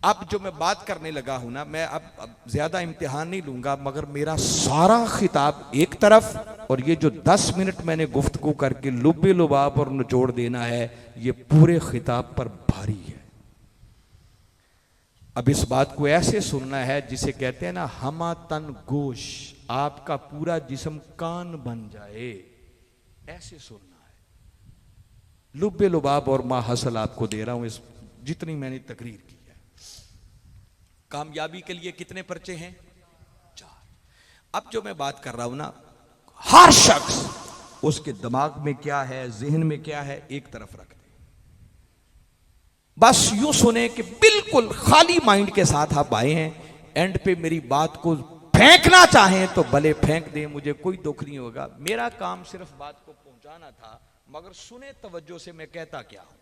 अब जो मैं बात करने लगा हूं ना, मैं अब ज्यादा इम्तिहान नहीं लूंगा, मगर मेरा सारा खिताब एक तरफ और ये जो 10 मिनट मैंने गुफ्तगू करके लुब्बे लुबाब और निचोड़ देना है, ये पूरे खिताब पर भारी है। अब इस बात को ऐसे सुनना है जिसे कहते हैं ना हमा तन गोश, आपका पूरा जिस्म कान बन जाए, ऐसे सुनना है। लुब्बे लुबाब और माहसल आपको दे रहा हूं इस जितनी मैंने तकरीर की है। कामयाबी के लिए कितने पर्चे हैं? 4। अब जो मैं बात कर रहा हूं ना, हर शख्स उसके दिमाग में क्या है, जहन में क्या है, एक तरफ रख दे। बस यूं सुने कि बिल्कुल खाली माइंड के साथ आप आए हैं। एंड पे मेरी बात को फेंकना चाहें तो भले फेंक दें, मुझे कोई दुख नहीं होगा। मेरा काम सिर्फ बात को पहुंचाना था, मगर सुने तवज्जो से मैं कहता क्या हूं।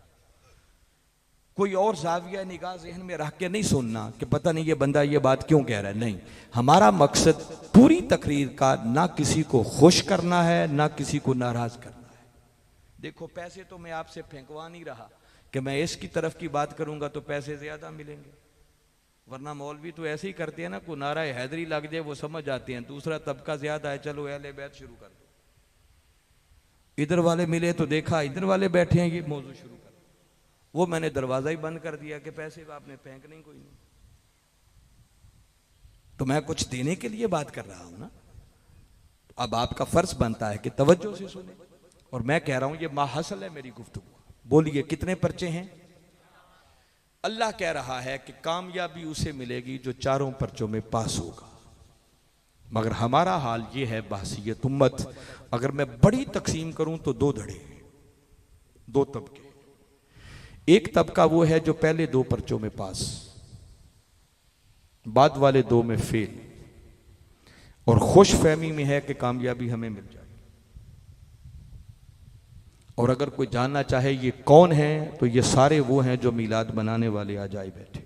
कोई और जाविया निगाह जहन में रख के नहीं सुनना कि पता नहीं ये बंदा ये बात क्यों कह रहा है। नहीं, हमारा मकसद पूरी तकरीर का ना किसी को खुश करना है ना किसी को नाराज करना है। देखो, पैसे तो मैं आपसे फेंकवा नहीं रहा कि मैं इसकी तरफ की बात करूंगा तो पैसे ज्यादा मिलेंगे, वरना मौलवी तो ऐसे ही करते हैं ना, को नारा हैदरी लग जाए वो समझ जाते हैं दूसरा तबका ज्यादा है, चलो अहले बैत शुरू कर दो। इधर वाले मिले तो देखा इधर वाले बैठे हैं, ये मौजू शुरू कर, वो मैंने दरवाजा ही बंद कर दिया कि पैसे आपने फेंक नहीं, कोई नहीं। तो मैं कुछ देने के लिए बात कर रहा हूं ना, तो अब आपका फर्ज बनता है कि तवज्जो से सुने। और मैं कह रहा हूं ये माहसल है मेरी गुफ्तगू। बोलिए कितने पर्चे हैं? अल्लाह कह रहा है कि कामयाबी उसे मिलेगी जो चारों पर्चों में पास होगा। मगर हमारा हाल ये है बहसीयत उम्मत, अगर मैं बड़ी तकसीम करूं तो 2 धड़े, 2 तबके। एक तबका वो है जो पहले 2 पर्चों में पास, बाद वाले 2 में फेल, और खुश फहमी में है कि कामयाबी हमें मिल जाए। और अगर कोई जानना चाहे ये कौन है, तो ये सारे वो हैं जो मीलाद बनाने वाले आज आए बैठे।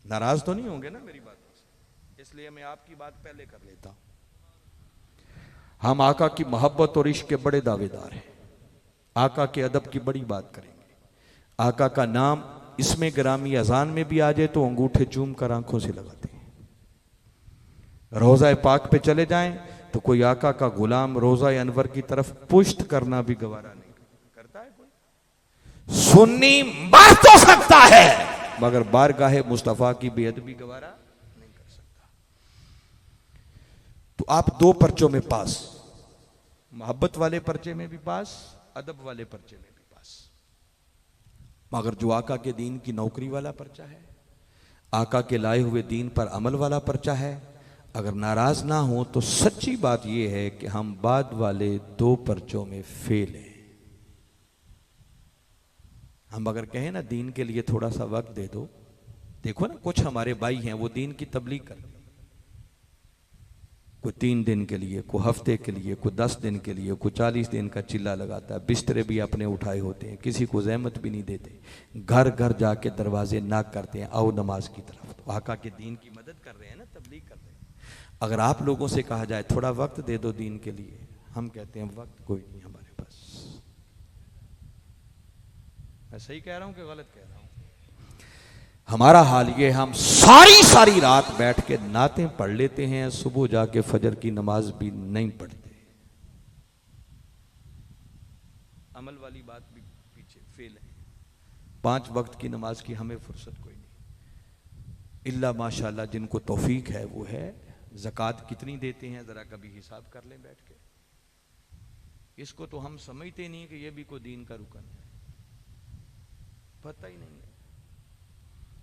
नाराज तो नहीं होंगे ना मेरी बात से, इसलिए मैं आपकी बात पहले कर लेता हूं। हम आका की मोहब्बत और इश्क के बड़े दावेदार हैं। आका के अदब की बड़ी बात करेंगे। आका का नाम इसमें ग्रामी अजान में भी आ जाए तो अंगूठे चूम कर आंखों से लगाते हैं। रोज़ा पाक पे चले जाएं तो कोई आका का गुलाम रोज़ा अनवर की तरफ पुश्त करना भी गवारा नहीं करता है। कोई सुन्नी मार तो सकता है, मगर बारगाहे मुस्तफा की बेअदबी गवारा नहीं कर सकता। तो आप 2 पर्चों में पास, मोहब्बत वाले पर्चे में भी पास, अदब वाले पर्चे में भी पास। मगर जो आका के दीन की नौकरी वाला पर्चा है, आका के लाए हुए दीन पर अमल वाला पर्चा है, अगर नाराज ना हो तो सच्ची बात यह है कि हम बाद वाले 2 पर्चों में फेल हैं। हम अगर कहें ना दीन के लिए थोड़ा सा वक्त दे दो, देखो ना कुछ हमारे भाई हैं वो दीन की तबलीग कर, कोई 3 दिन के लिए, कोई हफ्ते के लिए, कोई 10 दिन के लिए, कोई 40 दिन का चिल्ला लगाता है, बिस्तरे भी अपने उठाए होते हैं, किसी को जहमत भी नहीं देते, घर घर जाके दरवाजे नाक करते हैं, आओ नमाज की तरफ। तो आका के दीन की मदद कर रहे हैं ना, तबलीग कर रहे हैं। अगर आप लोगों से कहा जाए थोड़ा वक्त दे दो दीन के लिए, हम कहते हैं वक्त कोई नहीं हमारे पास। मैं सही कह रहा हूं कि गलत कह रहा हूं? हमारा हाल ये, हम सारी रात बैठ के नातें पढ़ लेते हैं, सुबह जाके फजर की नमाज भी नहीं पढ़ते। अमल वाली बात भी पीछे फेल है। 5 वक्त की नमाज की हमें फुर्सत कोई नहीं, इल्ला माशाल्लाह जिनको तौफीक है वो है। ज़कात कितनी देते हैं जरा कभी हिसाब कर लें बैठ के। इसको तो हम समझते नहीं कि ये भी कोई दीन का रुकन है, पता ही नहीं है।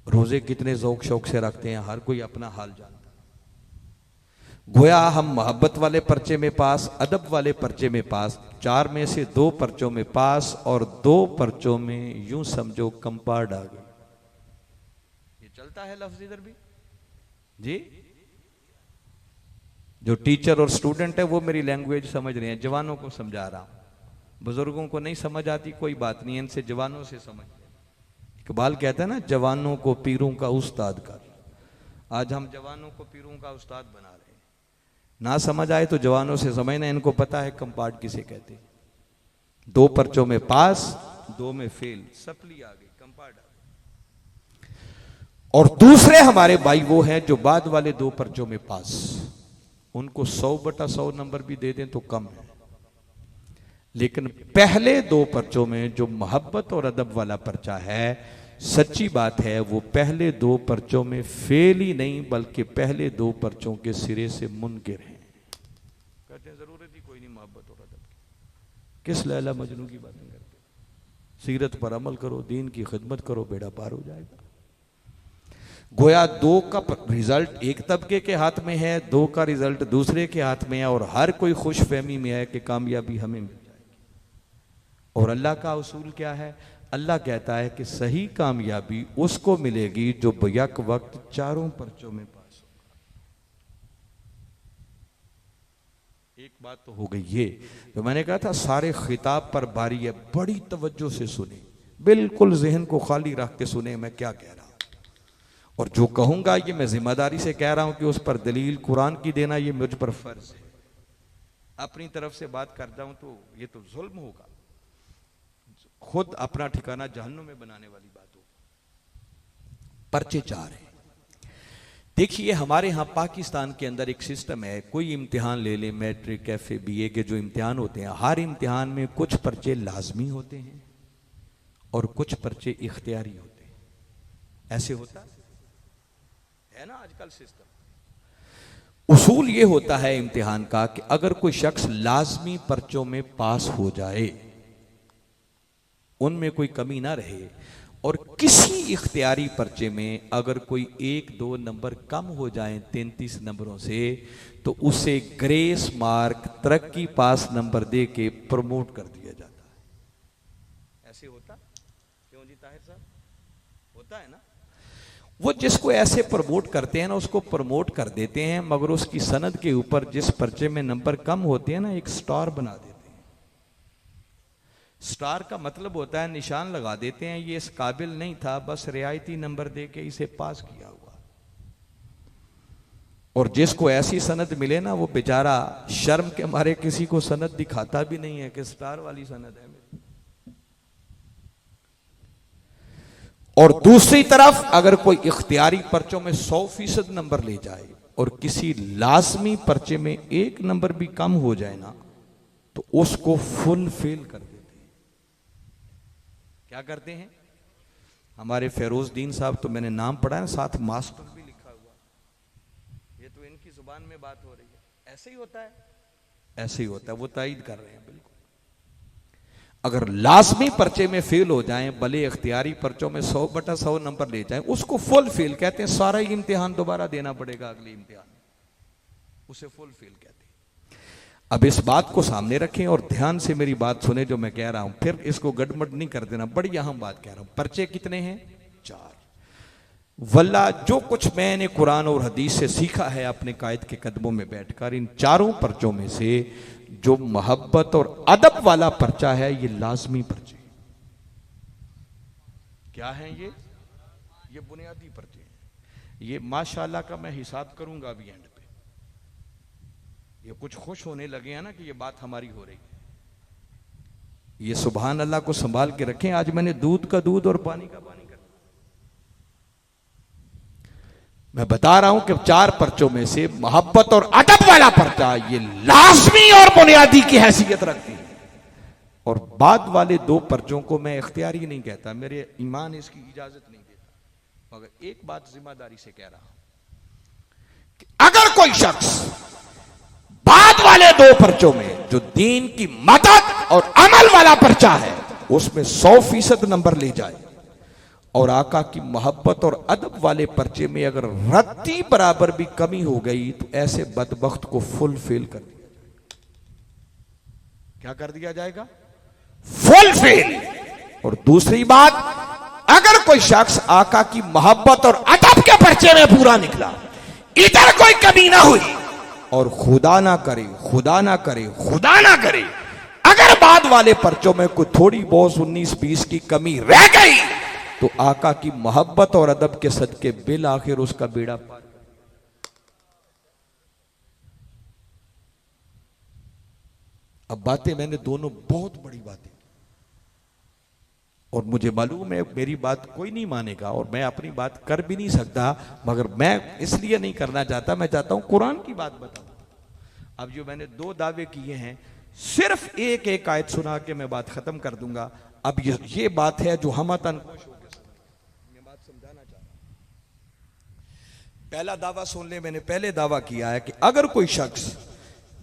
रोजे कितने ज़ौक शौक से रखते हैं, हर कोई अपना हाल जानता है। गोया हम मोहब्बत वाले पर्चे में पास, अदब वाले पर्चे में पास, 4 में से 2 पर्चों में पास, और 2 पर्चों में यूं समझो कंपार्ड आ गई। ये चलता है लफ्ज इधर भी जी। जो टीचर और स्टूडेंट है वो मेरी लैंग्वेज समझ रहे हैं, जवानों को समझा रहा हूं। बुजुर्गों को नहीं समझ आती कोई बात नहीं, इनसे जवानों से समझ। इकबाल कहता है ना, जवानों को पीरों का उस्ताद कर। आज हम जवानों को पीरों का उस्ताद बना रहे हैं। ना समझ आए तो जवानों से समझना, इनको पता है कंपार्ट किसे कहते हैं। 2 पर्चों में पास, 2 में फेल, सप्ली आ गई, कंपार्ट आ गई। और दूसरे हमारे भाई वो हैं जो बाद वाले 2 पर्चों में पास, उनको 100/100 नंबर भी दे दें तो कम है। लेकिन पहले 2 पर्चों में जो मोहब्बत और अदब वाला पर्चा है, सच्ची बात है वो पहले 2 पर्चों में फेल ही नहीं बल्कि पहले 2 पर्चों के सिरे से मुनकिर हैं। कहते हैं जरूरत ही कोई नहीं मोहब्बत और अदब की, किस लैला मजनू की बातें करते, सीरत पर अमल करो, दीन की खिदमत करो, बेड़ा पार हो जाएगा। गोया 2 का रिजल्ट एक तबके के हाथ में है, 2 का रिजल्ट दूसरे के हाथ में है, और हर कोई खुश फहमी में है कि कामयाबी हमें मिल जाएगी। और अल्लाह का उसूल क्या है? अल्लाह कहता है कि सही कामयाबी उसको मिलेगी जो बैक वक्त 4 पर्चों में पास होगा। एक बात तो हो गई ये तो मैंने कहा था सारे खिताब पर बारी है, बड़ी तवज्जो से सुने, बिल्कुल जहन को खाली रख के सुने मैं क्या कह रहा हूं। और जो कहूंगा ये मैं जिम्मेदारी से कह रहा हूं कि उस पर दलील कुरान की देना ये मुझ पर फर्ज है। अपनी तरफ से बात करता हूं तो ये तो जुल्म होगा, खुद अपना ठिकाना जहन्नुम में बनाने वाली बात होगी। पर्चे 4 हैं। देखिए हमारे यहां पाकिस्तान के अंदर एक सिस्टम है, कोई इम्तिहान ले लें, मैट्रिक एफए बीए के जो इम्तिहान होते हैं, हर इम्तिहान में कुछ पर्चे लाजमी होते हैं और कुछ पर्चे इख्तियारी होते हैं। ऐसे होता है ना आजकल सिस्टम। उसूल ये होता है इम्तिहान का कि अगर कोई शख्स लाजमी पर्चों में पास हो जाए, उनमें कोई कमी ना रहे, और किसी इख्तियारी पर्चे में अगर कोई 1-2 नंबर कम हो जाएं 33 नंबरों से, तो उसे ग्रेस मार्क तरक्की पास नंबर दे के प्रमोट कर दिया जाता है। ऐसे होता क्यों जी ताहिर साहब? होता है ना। वो जिसको ऐसे प्रमोट करते हैं ना उसको प्रमोट कर देते हैं, मगर उसकी सनद के ऊपर जिस पर्चे में नंबर कम होते हैं ना एक स्टार बना देते हैं। स्टार का मतलब होता है निशान लगा देते हैं, ये इस काबिल नहीं था, बस रियायती नंबर दे के इसे पास किया हुआ। और जिसको ऐसी सनद मिले ना वो बेचारा शर्म के मारे किसी को सनद दिखाता भी नहीं है कि स्टार वाली सनद है। और दूसरी तरफ अगर कोई इख्तियारी पर्चों में 100% नंबर ले जाए और किसी लाजमी पर्चे में 1 नंबर भी कम हो जाए ना, तो उसको फुल फेल कर देते हैं। क्या करते हैं? हमारे फेरोजदीन साहब तो मैंने नाम पढ़ा है, साथ मास्टर भी लिखा हुआ, ये तो इनकी जुबान में बात हो रही है। ऐसे ही होता है, ऐसे ही होता है, वो तायद कर रहे हैं बिल्कुल। अगर लाजमी पर्चे में फेल हो जाएं, भले इख्तियारी पर्चों में 100/100 नंबर ले जाएं, उसको फुल फेल कहते हैं। सारा ही इम्तिहान दोबारा देना पड़ेगा अगले इम्तिहान, उसे फुल फेल कहते हैं। अब इस बात को सामने रखें और ध्यान से मेरी बात सुने जो मैं कह रहा हूं, फिर इसको गड़बड़ नहीं कर देना, बड़ी अहम बात कह रहा हूं। पर्चे कितने हैं? 4। वल्ला जो कुछ मैंने कुरान और हदीस से सीखा है अपने कायद के कदमों में बैठकर, इन 4 पर्चों में से जो मोहब्बत और अदब वाला पर्चा है ये लाजमी पर्चे। क्या है ये बुनियादी पर्चे हैं। ये माशाल्लाह का मैं हिसाब करूंगा अभी एंड पे। ये कुछ खुश होने लगे हैं ना कि ये बात हमारी हो रही है। ये सुभान अल्लाह को संभाल के रखें। आज मैंने दूध का दूध और पानी का पानी कर, मैं बता रहा हूं कि 4 पर्चों में से मोहब्बत और अदब वाला पर्चा ये लाजमी और बुनियादी की हैसियत रखती है। और बाद वाले 2 पर्चों को मैं इख्तियारी नहीं कहता, मेरे ईमान इसकी इजाजत नहीं देता, मगर एक बात जिम्मेदारी से कह रहा हूं कि अगर कोई शख्स बाद वाले 2 पर्चों में जो दीन की मदद और अमल वाला पर्चा है उसमें 100% नंबर ले जाए, और आका की मोहब्बत और अदब वाले पर्चे में अगर रत्ती बराबर भी कमी हो गई, तो ऐसे बदबख्त को फुल फेल कर दिया जाएगा। क्या कर दिया जाएगा? Full fail. और दूसरी बात, अगर कोई शख्स आका की मोहब्बत और अदब के पर्चे में पूरा निकला, इधर कोई कमी ना हुई, और खुदा ना करे, खुदा ना करे, खुदा ना करे, अगर बाद वाले पर्चों में कोई थोड़ी बहुत 19-20 की कमी रह गई, तो आका की मोहब्बत और अदब के सदके बिल आखिर उसका बेड़ा पार। अब बातें मैंने दोनों बहुत बड़ी बातें, और मुझे मालूम है मेरी बात कोई नहीं मानेगा और मैं अपनी बात कर भी नहीं सकता, मगर मैं इसलिए नहीं करना चाहता, मैं चाहता हूं कुरान की बात बताऊं। अब जो मैंने 2 दावे किए हैं, सिर्फ एक एक आयत सुना के मैं बात खत्म कर दूंगा। अब ये बात है जो हम तनकोश होकर समझे, मैं बात समझाना चाह रहा हूं। पहला दावा सुन ले, मैंने पहले दावा किया है कि अगर कोई शख्स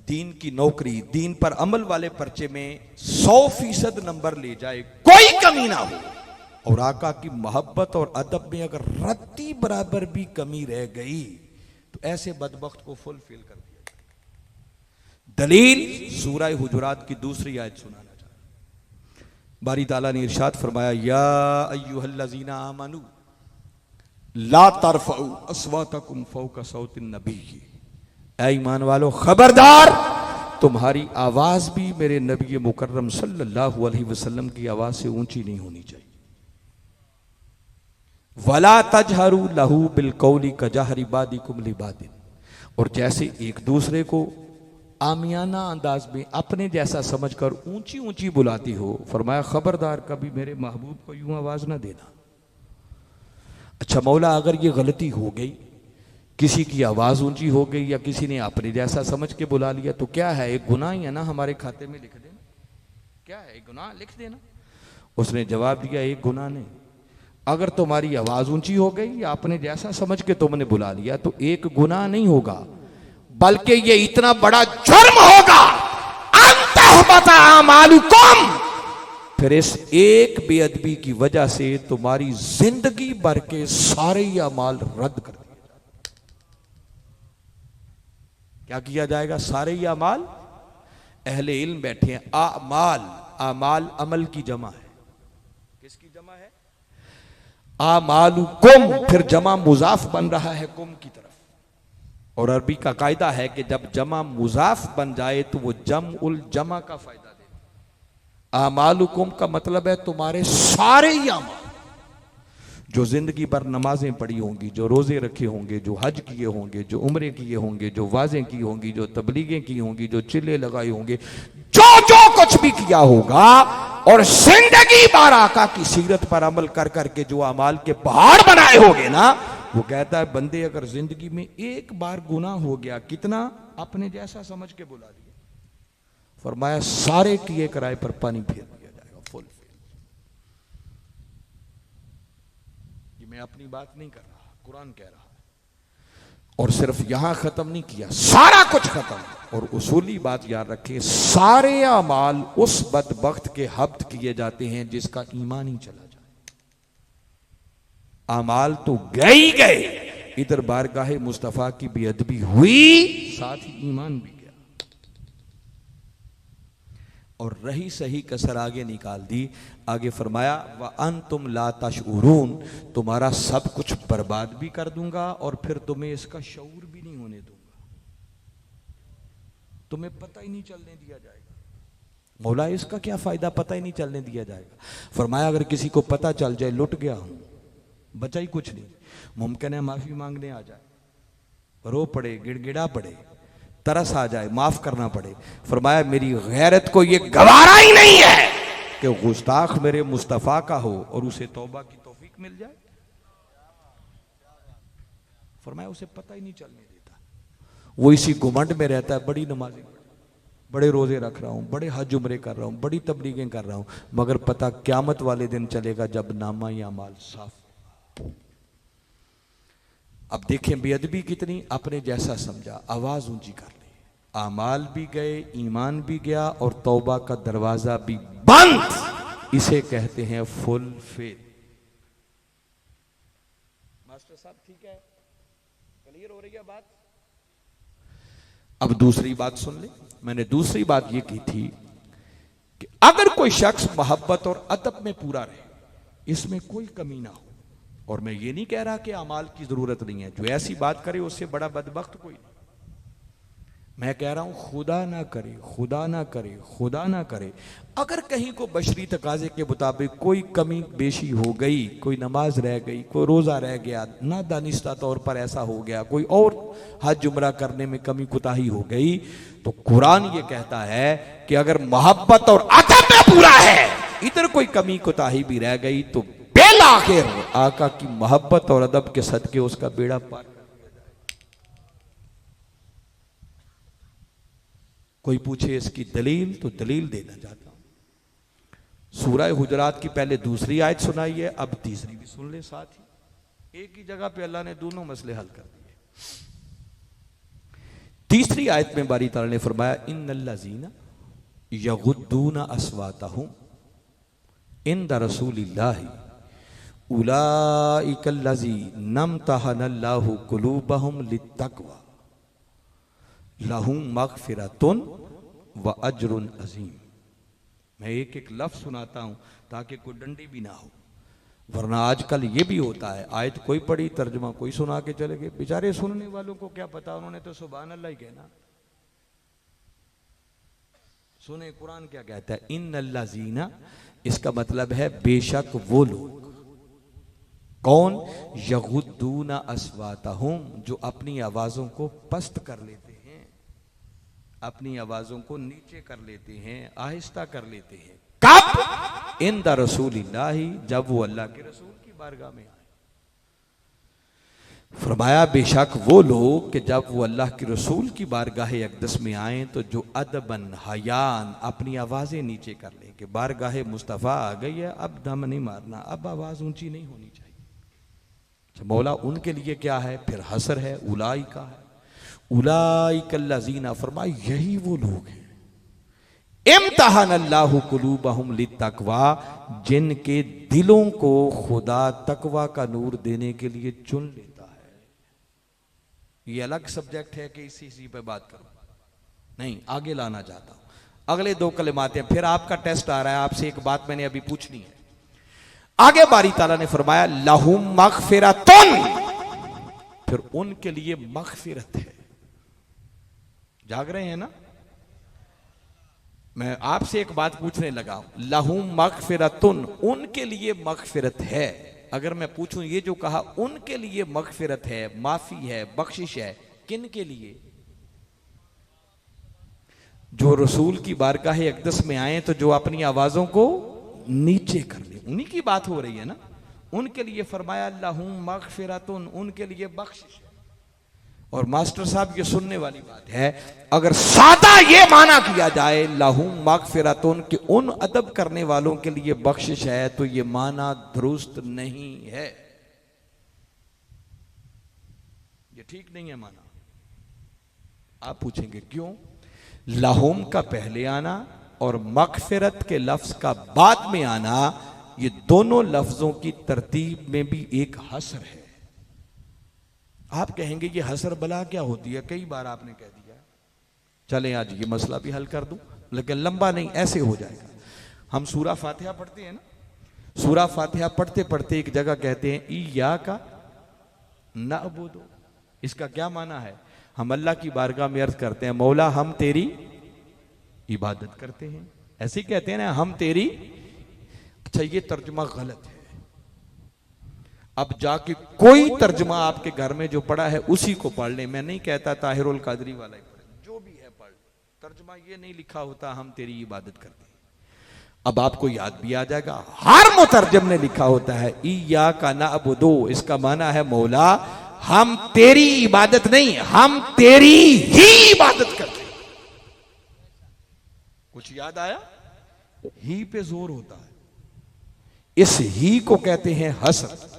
दीन की नौकरी, दीन पर अमल वाले पर्चे में 100% नंबर ले जाए, कोई कमी ना हो, और आका की मोहब्बत और अदब में अगर रत्ती बराबर भी कमी रह गई तो ऐसे बदबख्त को फुलफिल कर दिया जाए। दलील सूरह हुजुरात की दूसरी आयत सुनाना चाहता हूं। बारी ताला ने इरशाद फरमाया, या अय्युहल्लज़ीना आमनू ला तरफउ अस्वातकुम फौका सौतिन नबी। ऐ ईमान वालो, खबरदार, तुम्हारी आवाज भी मेरे नबी मुकर्रम सल्लल्लाहु अलैहि वसल्लम की आवाज से ऊंची नहीं होनी चाहिए। वला तजहरू लहू बिलकौली कजहरी बादिकुम लिबादिन, और जैसे एक दूसरे को आमियाना अंदाज में अपने जैसा समझकर ऊंची ऊंची बुलाती हो, फरमाया खबरदार कभी मेरे महबूब को यूं आवाज ना देना। अच्छा मौला, अगर ये गलती हो गई, किसी की आवाज ऊंची हो गई या किसी ने अपने जैसा समझ के बुला लिया, तो क्या है, एक गुनाह ही है ना, हमारे खाते में लिख देना। क्या है, एक गुनाह लिख देना। उसने जवाब दिया, एक गुनाह नहीं, अगर तुम्हारी आवाज ऊंची हो गई या अपने जैसा समझ के तुमने बुला लिया तो एक गुनाह नहीं होगा, बल्कि ये इतना बड़ा जुर्म होगा, अंतहबता अमालुकुम, फिर इस एक बेअदबी की वजह से तुम्हारी जिंदगी भर के सारे अमाल रद्द कर दिए। क्या किया जाएगा? सारे ही अमाल। अहले इल्म बैठे हैं, आमाल, आमाल अमल की जमा है। किसकी जमा है? आमालुकुम, फिर जमा मुजाफ बन रहा है कुम की तरफ। और अरबी का कायदा है कि जब जमा मुजाफ बन जाए तो वो जम उल जमा का फायदा देगा। आमालुकुम का मतलब है तुम्हारे सारे ही अमाल, जो जिंदगी भर नमाजें पढ़ी होंगी, जो रोजे रखे होंगे, जो हज किए होंगे, जो उम्रे किए होंगे, जो वाजें की होंगी, जो तबलीगें की होंगी, जो चिल्ले लगाए होंगे, जो जो कुछ भी किया होगा, और जिंदगी भर आका की सीरत पर अमल कर करके जो अमाल के पहाड़ बनाए होंगे ना, वो कहता है बंदे अगर जिंदगी में एक बार गुनाह हो गया, कितना अपने जैसा समझ के बुला दिया, फरमाया सारे किए कराए पर पानी फेर दिया जाएगा, फुल। मैं अपनी बात नहीं कर रहा, कुरान कह रहा है। और सिर्फ यहां खत्म नहीं किया, सारा कुछ खत्म। और उसूली बात याद रखें, सारे अमाल उस बदबख्त के हब्त किए जाते हैं जिसका ईमान ही चला जाए। अमाल तो गए ही गए, इधर बारगाहे मुस्तफा की बेअदबी हुई, साथ ही ईमान भी गया। और रही सही कसर आगे निकाल दी। आगे फरमाया, व अंतुम ला तशऊरून, तुम्हारा सब कुछ बर्बाद भी कर दूंगा और फिर तुम्हें इसका शऊर भी नहीं होने दूंगा, तुम्हें पता ही नहीं चलने दिया जाएगा। मौला इसका क्या फायदा, पता ही नहीं चलने दिया जाएगा। फरमाया अगर किसी को पता चल जाए लुट गया हूं, बचा ही कुछ नहीं, मुमकिन है माफी मांगने आ जाए, रो पड़े, गिड़गिड़ा पड़े, तरस आ जाए, माफ करना पड़े। फरमाया मेरी गैरत को ये गवारा ही नहीं है कि गुस्ताख मेरे मुस्तफा का हो और उसे तौबा की तौफीक मिल जाए। फरमाया उसे पता ही नहीं चलने देता, वो इसी घुमंड में रहता है, बड़ी नमाजें, बड़े रोजे रख रहा हूं, बड़े हज उम्रे कर रहा हूं, बड़ी तबलीगें कर रहा हूं, मगर पता क्यामत वाले दिन चलेगा जब नामा या माल साफ। अब देखें बेअदबी कितनी, अपने जैसा समझा, आवाज ऊंची कर ली, आमाल भी गए, ईमान भी गया और तौबा का दरवाजा भी बंद। इसे कहते हैं फुल फेल। मास्टर साहब ठीक है, क्लियर हो रही है बात? अब दूसरी बात सुन ले। मैंने दूसरी बात यह की थी कि अगर कोई शख्स मोहब्बत और अदब में पूरा रहे, इसमें कोई कमी ना हो, और मैं ये नहीं कह रहा कि अमाल की जरूरत नहीं है, जो ऐसी बात करे उससे बड़ा बदबख्त कोई नहीं। मैं कह रहा हूं खुदा ना करे, खुदा ना करे, खुदा ना करे, अगर कहीं को बशरी तकाजे के मुताबिक कोई कमी बेशी हो गई, कोई नमाज रह गई, कोई रोजा रह गया, ना दानिस्ता तौर पर ऐसा हो गया, कोई और हज उम्रा करने में कमी कुताही हो गई, तो कुरान ये कहता है कि अगर मोहब्बत और अदब में पूरा है इधर कोई कमी कोताही भी रह गई तो बेलाखिर आका की मोहब्बत और अदब के सदके उसका बेड़ा पार। कोई पूछे इसकी दलील तो दलील देना चाहता हूं। सूरह हुजरात की पहले दूसरी आयत सुनाई है, अब तीसरी भी सुन ले साथ ही। एक ही जगह पे अल्लाह ने दोनों मसले हल कर दिए। तीसरी आयत में बारी ताला ने फरमाया इन्नल्लज़ीना यगुद्दूना अस्वातहुम इंदा रसूलिल्लाहि उलाइकल्लज़ीना इम्तहनल्लाहु कुलूबहुम लित्तक़वा लहुम मग़फ़िरतुन व अज्रुन अज़ीम। मैं एक एक लफ्ज़ सुनाता हूं ताकि कोई डंडी भी ना हो, वरना आजकल ये भी होता है आयत कोई पढ़ी तर्जुमा कोई सुना के चले गए। बेचारे सुनने वालों को क्या पता, उन्होंने तो सुभान अल्लाह ही कहना। सुने कुरान क्या कहता है, इन्नल्लज़ीना, इसका मतलब है बेशक वो लोग। कौन? यगुद्दूना अस्वातहुम, जो अपनी आवाजों को पस्त कर लेते हैं, अपनी आवाजों को नीचे कर लेते हैं, आहिस्ता कर लेते हैं। कब? इंदा रसूलिल्लाही, जब वो अल्लाह के रसूल की बारगाह में आए। फरमाया बेशक वो लोग कि जब वो अल्लाह के रसूल की बारगाह अक़दस में आए तो जो अदबन हयान अपनी आवाज़ें नीचे कर लें कि बारगाह मुस्तफ़ा आ गई है, अब दम नहीं मारना, अब आवाज़ ऊंची नहीं होनी चाहिए। मौला उनके लिए क्या है? फिर हसर है, उलाइका है, उलाइकल्लज़ीना, फरमाया यही वो लोग हैं इम्तहनल्लाहु कुलूबहुम लित्तक़वा, जिनके दिलों को खुदा तकवा का नूर देने के लिए चुन लेता है। ये अलग सब्जेक्ट है कि इसी पे बात करूं, नहीं आगे लाना चाहता हूं। अगले दो कलिमात हैं, फिर आपका टेस्ट आ रहा है, आपसे एक बात मैंने अभी पूछनी है। आगे बारी ताला ने फरमाया लहुम मग़फ़िरतुन, फिर उनके लिए मग़फ़िरत है। जाग रहे हैं ना? मैं आपसे एक बात पूछने लगा हूं, लहुम मग़फ़िरतुन, उनके लिए मग़फ़िरत है। अगर मैं पूछूं ये जो कहा उनके लिए मग़फ़िरत है, माफी है, बख्शिश है, किन के लिए? जो रसूल की बारगाह अक़दस में आए तो जो अपनी आवाजों को नीचे कर ले, उन्हीं की बात हो रही है ना। उनके लिए फरमाया लहुम मग़फ़िरतुन, उनके लिए बख्शिश है। और मास्टर साहब ये सुनने वाली बात है, अगर सादा ये माना किया जाए लहुम मग़फ़िरतुन कि उन अदब करने वालों के लिए बख्शिश है, तो ये माना दुरुस्त नहीं है, ये ठीक नहीं है माना। आप पूछेंगे क्यों? लहुम का पहले आना और मग़फ़िरत के लफ्ज का बाद में आना, ये दोनों लफ्जों की तरतीब में भी एक हसर है। आप कहेंगे ये हसर बला क्या होती है? कई बार आपने कह दिया। चलें आज ये मसला भी हल कर दूं, लेकिन लंबा नहीं, ऐसे हो जाएगा। हम सूरा फातिहा पढ़ते हैं ना, सूरा फातिहा पढ़ते पढ़ते एक जगह कहते हैं इय्याका नअबुदु, इसका क्या माना है? हम अल्लाह की बारगाह में अर्ज करते हैं मौला हम तेरी इबादत करते हैं, ऐसे ही कहते हैं ना हम तेरी। अच्छा ये तर्जुमा गलत है। अब जाके कोई तर्जुमा आपके घर में जो पढ़ा है उसी को पढ़ ले। मैं नहीं कहता ताहिरुल कादरी वाला ही पढ़े, जो भी है पढ़ ले। तर्जुमा ये नहीं लिखा होता हम तेरी इबादत करते हैं। अब आपको याद भी आ जाएगा, हर मुतर्जम ने लिखा होता है इय्याका नअबुदु, इसका माना है मौला हम तेरी इबादत नहीं, हम तेरी ही इबादत करते हैं। कुछ याद आया? ही पे जोर होता है, इस ही को कहते हैं हसर।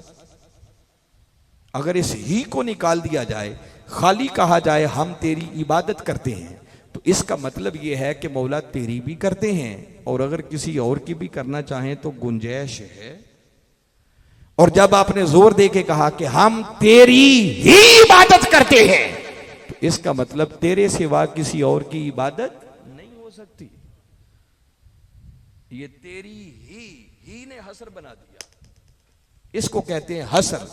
अगर इस ही को निकाल दिया जाए, खाली कहा जाए हम तेरी इबादत करते हैं, तो इसका मतलब यह है कि मौला तेरी भी करते हैं और अगर किसी और की भी करना चाहें तो गुंजाइश है। और जब आपने जोर दे के कहा कि हम तेरी ही इबादत करते हैं, तो इसका मतलब तेरे सिवा किसी और की इबादत नहीं हो सकती। ये तेरी ही ने हसर बना दिया, इसको कहते हैं हसर।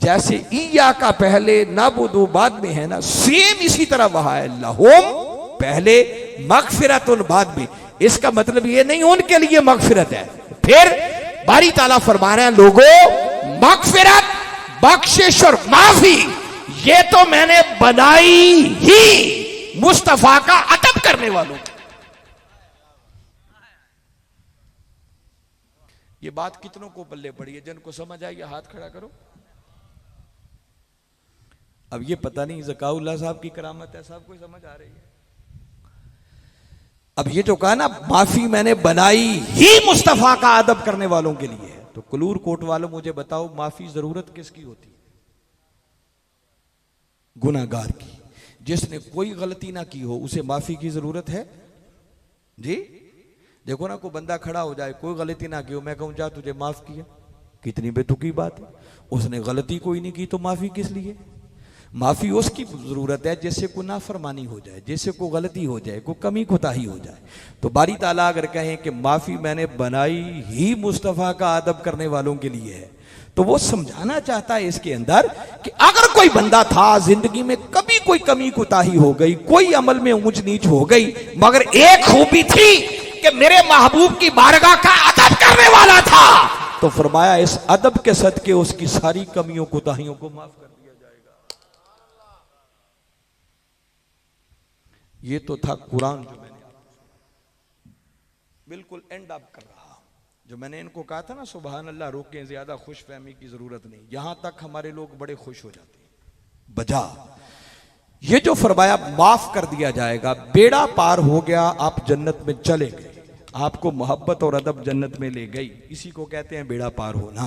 जैसे इया का पहले नअबुदु बाद में है ना, सेम इसी तरह वहां है लहुम पहले मग़फ़िरतुन बाद में। इसका मतलब ये नहीं उनके लिए मग़फ़िरत है। फिर बारी ताला फरमा रहे हैं लोगों मग़फ़िरत, बख्शिश और माफी ये तो मैंने बनाई ही मुस्तफा का अदब करने वालों। ये बात कितनों को पल्ले पड़ी है? जिनको समझ आई हाथ खड़ा करो। अब ये पता नहीं ज़काउल्लाह साहब की करामत है, साहब कोई समझ आ रही है? अब ये जो कहा ना माफी मैंने बनाई ही मुस्तफा का अदब करने वालों के लिए है, तो कुलूर कोट वालों मुझे बताओ माफी जरूरत किसकी होती है? गुनाहगार की। जिसने कोई गलती ना की हो उसे माफी की जरूरत है जी? देखो ना, कोई बंदा खड़ा हो जाए, कोई गलती ना की हो, मैं कहूं जा तुझे माफ किया, कितनी बेतुकी बात है। उसने गलती कोई नहीं की तो माफी किस लिए? माफी उसकी जरूरत है जिससे कोई नाफरमानी हो जाए, जिससे कोई गलती हो जाए, कोई कमी कोताही हो जाए। तो बारी ताला अगर कहें कि माफी मैंने बनाई ही मुस्तफा का अदब करने वालों के लिए है, तो वो समझाना चाहता है इसके अंदर कि अगर कोई बंदा था जिंदगी में कभी कोई कमी कोताही हो गई, कोई अमल में ऊंच नीच हो गई, मगर एक खूबी थी कि मेरे महबूब की बारगाह का अदब करने वाला था, तो फरमाया इस अदब के सदके उसकी सारी कमियों कोताहियों को माफ कर दिया जाएगा। ये तो था कुरान जो मैंने बिल्कुल एंड अप कर रहा, जो मैंने इनको कहा था ना सुबहान अल्लाह रोकें, ज्यादा खुश फहमी की जरूरत नहीं। यहां तक हमारे लोग बड़े खुश हो जाते हैं बजा। ये जो फरमाया माफ कर दिया जाएगा, बेड़ा पार हो गया, आप जन्नत में चले गए, आपको मोहब्बत और अदब जन्नत में ले गई, इसी को कहते हैं बेड़ा पार होना।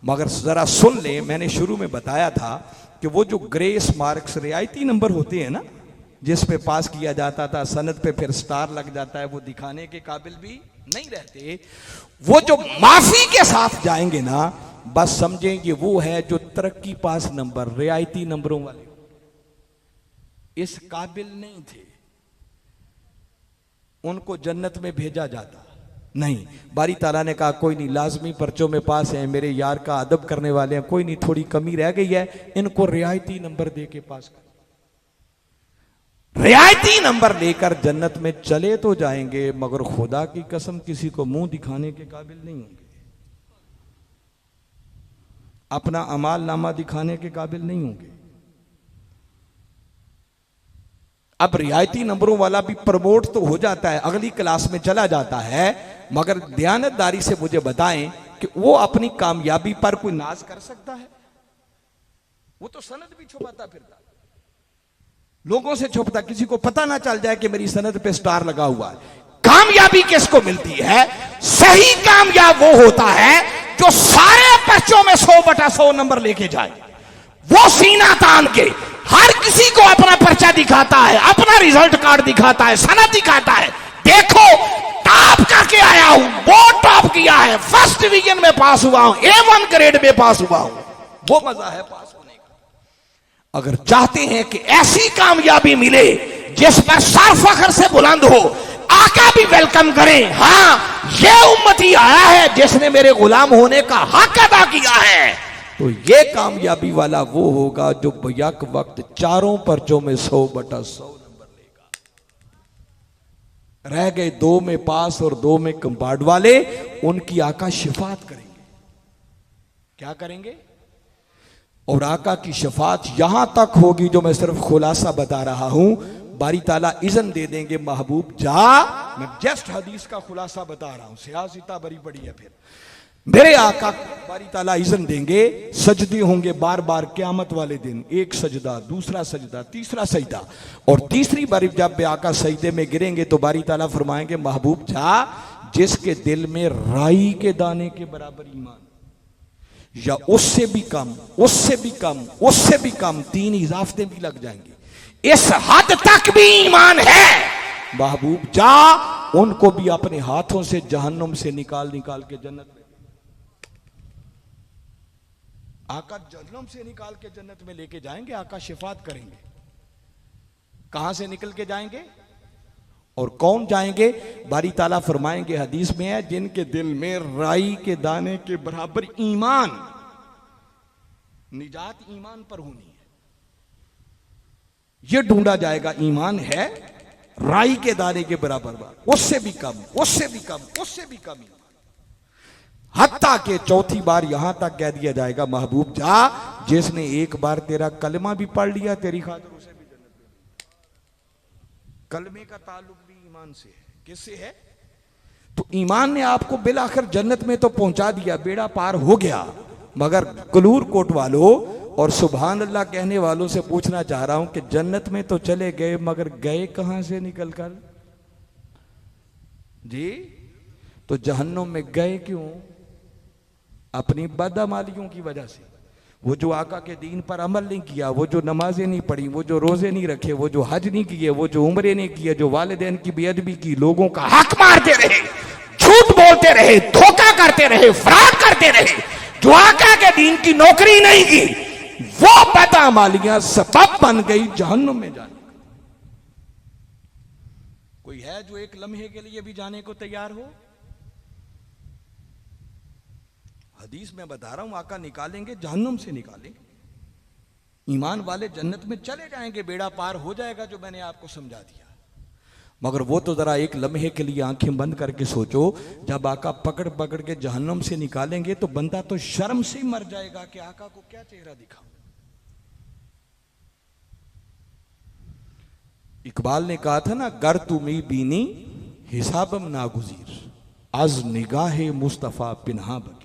मगर जरा सुन लें, मैंने शुरू में बताया था कि वो जो ग्रेस मार्क्स रियायती नंबर होते हैं ना, जिस पे पास किया जाता था, सनद पे फिर स्टार लग जाता है, वो दिखाने के काबिल भी नहीं रहते। वो जो माफी के साथ जाएंगे ना, बस समझेंगे वो है जो तरक्की पास नंबर, रियायती नंबरों वाले इस काबिल नहीं थे, उनको जन्नत में भेजा जाता नहीं। बारी ताला ने कहा कोई नहीं, लाजमी पर्चों में पास है, मेरे यार का अदब करने वाले हैं, कोई नहीं थोड़ी कमी रह गई है, इनको रियायती नंबर दे के पास कर। रियायती नंबर लेकर जन्नत में चले तो जाएंगे, मगर खुदा की कसम किसी को मुंह दिखाने के काबिल नहीं होंगे, अपना अमाल नामा दिखाने के काबिल नहीं होंगे। अब रियायती नंबरों वाला भी प्रमोट तो हो जाता है, अगली क्लास में चला जाता है, मगर दयानतदारी से मुझे बताएं कि वो अपनी कामयाबी पर कोई नाज कर सकता है? वो तो सनद भी छुपाता फिरता, लोगों से छुपता, किसी को पता ना चल जाए कि मेरी सनद पे स्टार लगा हुआ है। कामयाबी किसको मिलती है? सही कामयाब वो होता है जो सारे पर्चों में 100/100 नंबर लेके जाए। वो सीना तान के हर किसी को अपना पर्चा दिखाता है, अपना रिजल्ट कार्ड दिखाता है, सनद दिखाता है, देखो टॉप करके आया हूं, बहुत टॉप किया है, फर्स्ट डिवीजन में पास हुआ हूं, A1 ग्रेड में पास हुआ हूं। वो मजा है पास होने का। अगर चाहते हैं कि ऐसी कामयाबी मिले जिस पर सर फख्र से बुलंद हो, आका भी वेलकम करें, हां ये उम्मती आया है जिसने मेरे गुलाम होने का हक अदा किया है, तो ये कामयाबी वाला वो होगा जो यक वक्त चारों पर्चों में 100/100 नंबर लेगा। रह गए 2 में पास और 2 में कंपार्ट वाले, उनकी आका शिफात करेंगे। क्या करेंगे? और आका की शफात यहां तक होगी, जो मैं सिर्फ खुलासा बता रहा हूं, बारी ताला इज़्न दे देंगे महबूब जा, मैं जस्ट हदीस का खुलासा बता रहा हूं, सियासता बड़ी बड़ी है। फिर मेरे आका बारी ताला इज़्न देंगे, सजदे होंगे बार बार क़यामत वाले दिन, एक सजदा, दूसरा सजदा, तीसरा सजदा, और तीसरी बार जब आका सजदे में गिरेंगे तो बारी ताला फरमाएंगे महबूब जा, जिसके दिल में राई के दाने के बराबर ईमान या उससे भी कम, उससे भी कम, उससे भी कम, 3 इजाफते भी लग जाएंगे, इस हद तक भी ईमान है, महबूब जा उनको भी अपने हाथों से जहन्नुम से निकाल निकाल के जन्नत में, आका जहन्नुम से निकाल के जन्नत में लेके जाएंगे। आका शिफात करेंगे। कहां से निकल के जाएंगे और कौन जाएंगे? बारी ताला फरमाएंगे, हदीस में है, जिनके दिल में राई के दाने के बराबर ईमान, निजात ईमान पर होनी है, यह ढूंढा जाएगा। ईमान है राई के दाने के बराबर, उससे भी कम, उससे भी कम, उससे भी कम, हत्ता के चौथी बार यहां तक कह दिया जाएगा महबूब जा, जिसने एक बार तेरा कलमा भी पढ़ लिया, तेरी खातिर उसे भी जन्नत में। कलमे का ताल्लुक भी ईमान से है। किससे है? तो ईमान ने आपको बिलाखिर जन्नत में तो पहुंचा दिया, बेड़ा पार हो गया। मगर कलूर कोट वालों और सुभान अल्लाह कहने वालों से पूछना चाह रहा हूं कि जन्नत में तो चले गए, मगर गए कहां से निकल कर जी? तो जहन्नुम में गए क्यों? अपनी बदअमालियों की वजह से। वो जो आका के दीन पर अमल नहीं किया, वो जो नमाजें नहीं पढ़ी, वो जो रोजे नहीं रखे, वो जो हज नहीं किए, वो जो उम्रे नहीं किए, जो वालिदैन की बेअदबी की, लोगों का हक मारते रहे, झूठ बोलते रहे, धोखा करते रहे, फ्रॉड करते रहे, जो आका के दीन की नौकरी नहीं की, वो बदअमालियां सबब बन गई जहन्नुम में जाने का। कोई है जो एक लम्हे के लिए भी जाने को तैयार हो? हदीस में बता रहा हूं, आका निकालेंगे, जहन्नुम से निकालेंगे। ईमान वाले जन्नत में चले जाएंगे, बेड़ा पार हो जाएगा, जो मैंने आपको समझा दिया। मगर वो तो जरा एक लम्हे के लिए आंखें बंद करके सोचो, जब आका पकड़ पकड़ के जहन्नुम से निकालेंगे तो बंदा तो शर्म से ही मर जाएगा कि आका को क्या चेहरा दिखाऊं। इकबाल ने कहा था ना, गर तुमी बीनी हिसाबम नागुजीर, आज निगाहे मुस्तफा पिन्हा बकीर।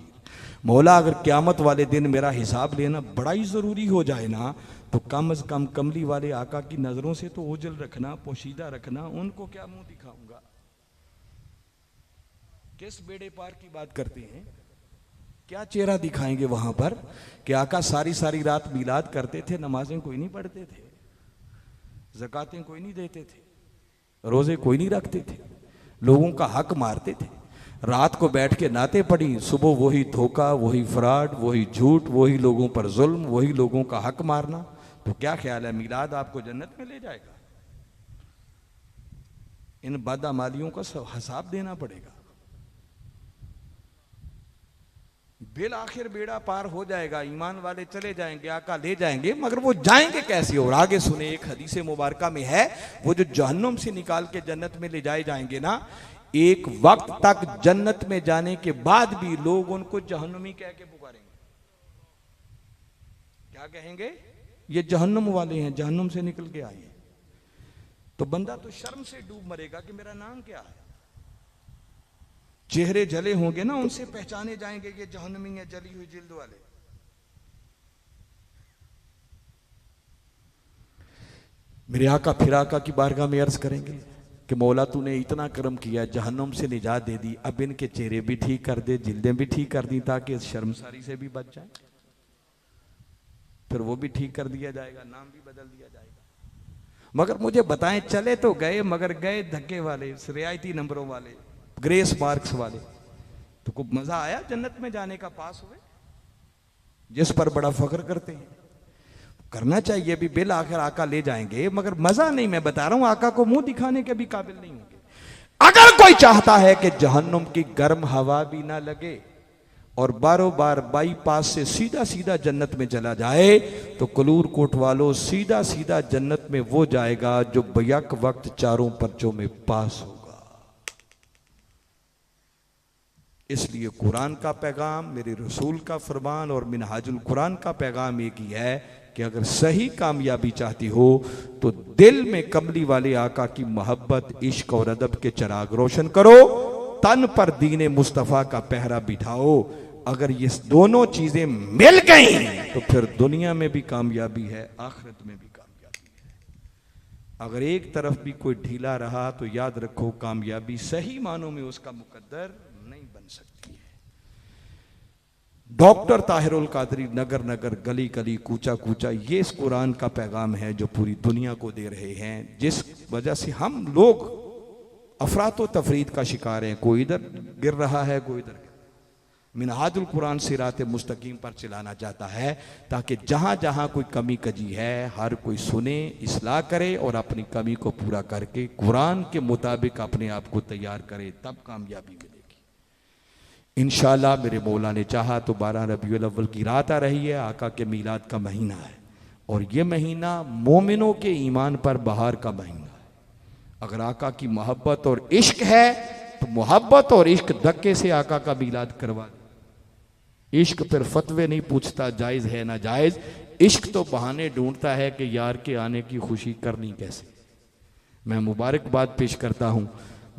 मौला अगर क्यामत वाले दिन मेरा हिसाब लेना बड़ा ही जरूरी हो जाए ना, तो कम से कम कमली वाले आका की नजरों से तो ओझल रखना, पोशीदा रखना। उनको क्या मुंह दिखाऊंगा? किस बेड़े पार की बात करते हैं? क्या चेहरा दिखाएंगे वहां पर कि आका सारी सारी रात मिलाद करते थे, नमाजें कोई नहीं पढ़ते थे, ज़कातें कोई नहीं देते थे, रोजे कोई नहीं रखते थे, लोगों का हक मारते थे, रात को बैठ के नाते पड़ी, सुबह वही धोखा, वही फ्रॉड, वही झूठ, वही लोगों पर जुल्म, वही लोगों का हक मारना। तो क्या ख्याल है मिलाद आपको जन्नत में ले जाएगा? इन बदअमालियों का हिसाब देना पड़ेगा। बिल आखिर बेड़ा पार हो जाएगा, ईमान वाले चले जाएंगे, आका ले जाएंगे, मगर वो जाएंगे कैसे? और आगे सुने, एक हदीस मुबारका में है, वो जो जहन्नुम से निकाल के जन्नत में ले जाए जाएंगे ना, एक वक्त तक जन्नत में जाने के बाद भी लोग उनको जहन्नुमी कह के पुकारेंगे। क्या कहेंगे? ये जहन्नुम वाले हैं, जहन्नुम से निकल के आए हैं। तो बंदा तो शर्म से डूब मरेगा कि मेरा नाम क्या है। चेहरे जले होंगे ना, उनसे पहचाने जाएंगे कि जहन्नुमी है, जली हुई जिल्द वाले। मेरे आका फिर आका की बारगाह में अर्ज करेंगे कि मौला तूने इतना करम किया, जहन्नुम से निजात दे दी, अब इनके चेहरे भी ठीक कर दे, जिल्दें भी ठीक कर दी, ताकि इस शर्मसारी से भी बच जाए। फिर वो भी ठीक कर दिया जाएगा, नाम भी बदल दिया जाएगा। मगर मुझे बताएं, चले तो गए, मगर गए धक्के वाले, रियायती नंबरों वाले, ग्रेस मार्क्स वाले। तो को मजा आया जन्नत में जाने का? पास हुए, जिस पर बड़ा फख्र करते हैं। करना चाहिए भी, बिल आखिर आका ले जाएंगे, मगर मजा नहीं। मैं बता रहा हूं, आका को मुंह दिखाने के भी काबिल नहीं होंगे। अगर कोई चाहता है कि जहन्नुम की गर्म हवा भी ना लगे और बारों बार बाईपास से सीधा सीधा जन्नत में चला जाए, तो कलूर कोट वालों, सीधा सीधा जन्नत में वो जाएगा जो बैक वक्त चारों पर्चों में पास होगा। इसलिए कुरान का पैगाम, मेरे रसूल का फरमान और मिनहाजुल कुरान का पैगाम एक ही है कि अगर सही कामयाबी चाहती हो तो दिल में कमली वाले आका की मोहब्बत, इश्क और अदब के चिराग रोशन करो, तन पर दीन मुस्तफ़ा का पहरा बिठाओ। अगर ये दोनों चीजें मिल गई तो फिर दुनिया में भी कामयाबी है, आखिरत में भी कामयाबी है। अगर एक तरफ भी कोई ढीला रहा तो याद रखो, कामयाबी सही मानों में उसका मुकद्दर नहीं बन सकती है। डॉक्टर ताहिरुल कादरी नगर नगर, गली गली, कूचा कूचा, ये इस कुरान का पैगाम है जो पूरी दुनिया को दे रहे हैं, जिस वजह से हम लोग अफरातो तफरीद का शिकार हैं। कोई इधर गिर रहा है, कोई इधर। मिनहाजुल कुरान सिरात मुस्तकीम पर चलाना चाहता है, ताकि जहां जहां कोई कमी कजी है हर कोई सुने, इस्लाह करे और अपनी कमी को पूरा करके कुरान के मुताबिक अपने आप को तैयार करे, तब कामयाबी मिलेगी इंशाअल्लाह। मेरे मौला ने चाहा तो 12 रबीउल अव्वल की रात आ रही है, आका के मीलाद का महीना है, और ये महीना मोमिनों के ईमान पर बहार का महीना है। अगर आका की मोहब्बत और इश्क है तो मोहब्बत और इश्क धक्के से आका का मीलाद करवा दे। इश्क फिर फतवे नहीं पूछता जायज है ना जायज, इश्क तो बहाने ढूंढता है कि यार के आने की खुशी करनी कैसे। मैं मुबारकबाद पेश करता हूं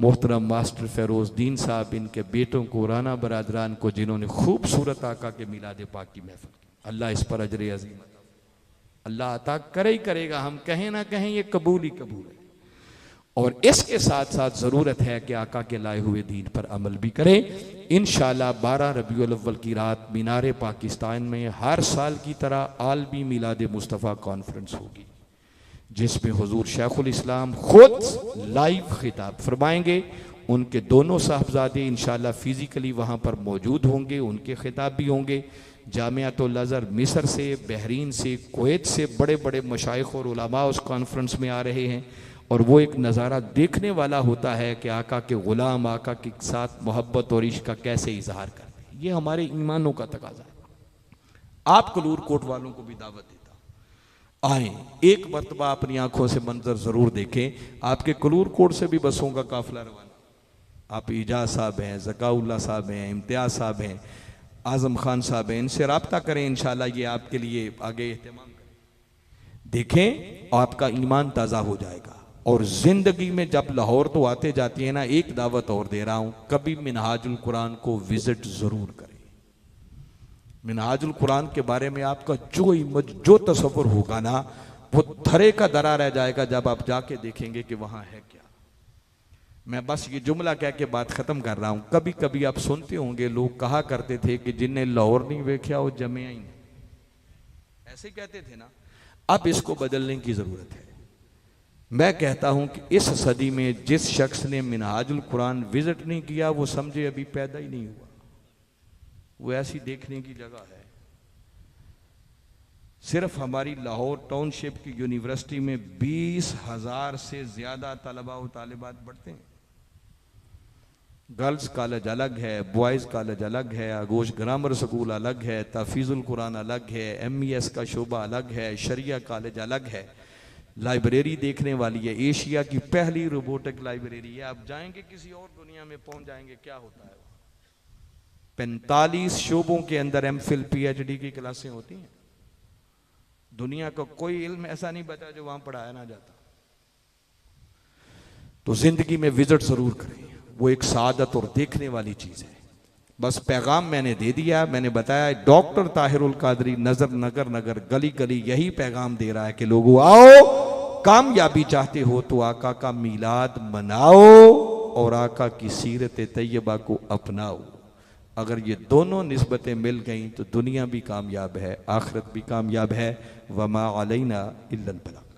मोहतरम मास्टर फ़ैरोज़दीन साहब, इनके बेटों को, राना बरादरान को, जिन्होंने खूबसूरत आका के मिलाद पाक की महफिल की। अल्लाह इस पर अजर अजीम अल्लाह अता करे ही करेगा, हम कहें ना कहें, ये कबूल ही कबूल है। और इसके साथ साथ ज़रूरत है कि आका के लाए हुए दीन पर अमल भी करें। इंशाअल्लाह 12 रबीउल अव्वल की रात मीनार पाकिस्तान में हर साल की तरह आलमी मिलाद मुस्तफ़ा कॉन्फ्रेंस होगी, जिसमें हुजूर शेखुल इस्लाम खुद लाइव खिताब फरमाएंगे। उनके दोनों साहबजादे इंशाअल्लाह फिज़िकली वहाँ पर मौजूद होंगे, उनके खिताब भी होंगे। जामियातुल अज़हर मिस्र से, बहरीन से, कुवैत से बड़े बड़े मशाइख और उलमा उस कॉन्फ्रेंस में आ रहे हैं। और वो एक नज़ारा देखने वाला होता है कि आका के ग़ुलाम आका के साथ मोहब्बत और इश्क का कैसे इजहार करते हैं। ये हमारे ईमानों का तकाजा है। आप कलूर कोट वालों को भी दावत देता, आए एक मरतबा अपनी आंखों से मंजर ज़रूर देखें। आपके कलूर कोट से भी बसों का काफिला रवाना। आप इजाज साहब हैं, ज़काउल्लाह साहब हैं, इम्तियाज़ साहब हैं, आज़म खान साहब हैं, इनसे रब्ता करें। इंशाअल्लाह ये आपके लिए आगे एहतमाम करें। देखें आपका ईमान ताज़ा हो जाएगा। और ज़िंदगी में जब लाहौर तो आते जाती है ना, एक दावत और दे रहा हूँ, कभी मिनहाजुल कुरान को विज़िट ज़रूर करें। मिनहाजुल कुरान के बारे में आपका जो तसव्वुर होगा ना, वो धरे का धरा रह जाएगा जब आप जाके देखेंगे कि वहाँ है क्या। मैं बस ये जुमला कह के बात ख़त्म कर रहा हूँ। कभी कभी आप सुनते होंगे लोग कहा करते थे कि जिन्हें लाहौर नहीं वेख्या वो जमे ही नहीं, ऐसे कहते थे ना। अब इसको बदलने की ज़रूरत है। मैं कहता हूं कि इस सदी में जिस शख्स ने मिनहाजुल कुरान विजिट नहीं किया वो समझे अभी पैदा ही नहीं हुआ। वो ऐसी देखने की जगह है। सिर्फ हमारी लाहौर टाउनशिप की यूनिवर्सिटी में 20,000 से ज्यादा तलबा और तालिबात पढ़ते हैं। गर्ल्स कॉलेज अलग है, बॉयज़ कॉलेज अलग है, आगोश ग्रामर स्कूल अलग है, तहफीजुल कुरान अलग है, MES का शोबा अलग है, शरिया कॉलेज अलग है। लाइब्रेरी देखने वाली है, एशिया की पहली रोबोटिक लाइब्रेरी है। आप जाएंगे किसी और दुनिया में पहुंच जाएंगे, क्या होता है। 45 शोबों के अंदर MPhil PhD की क्लासें होती हैं। दुनिया का कोई इल्म ऐसा नहीं बचा जो वहां पढ़ाया ना जाता। तो जिंदगी में विजिट जरूर करें, वो एक सादत और देखने वाली चीज है। बस पैगाम मैंने दे दिया, मैंने बताया। डॉक्टर ताहिरुल कादरी नजर नगर नगर गली गली यही पैगाम दे रहा है कि लोगों आओ, कामयाबी चाहते हो तो आका का मीलाद मनाओ और आका की सीरत तैयबा को अपनाओ। अगर ये दोनों निस्बतें मिल गई तो दुनिया भी कामयाब है, आखिरत भी कामयाब है। वमा अलैना इल्लल बलाग।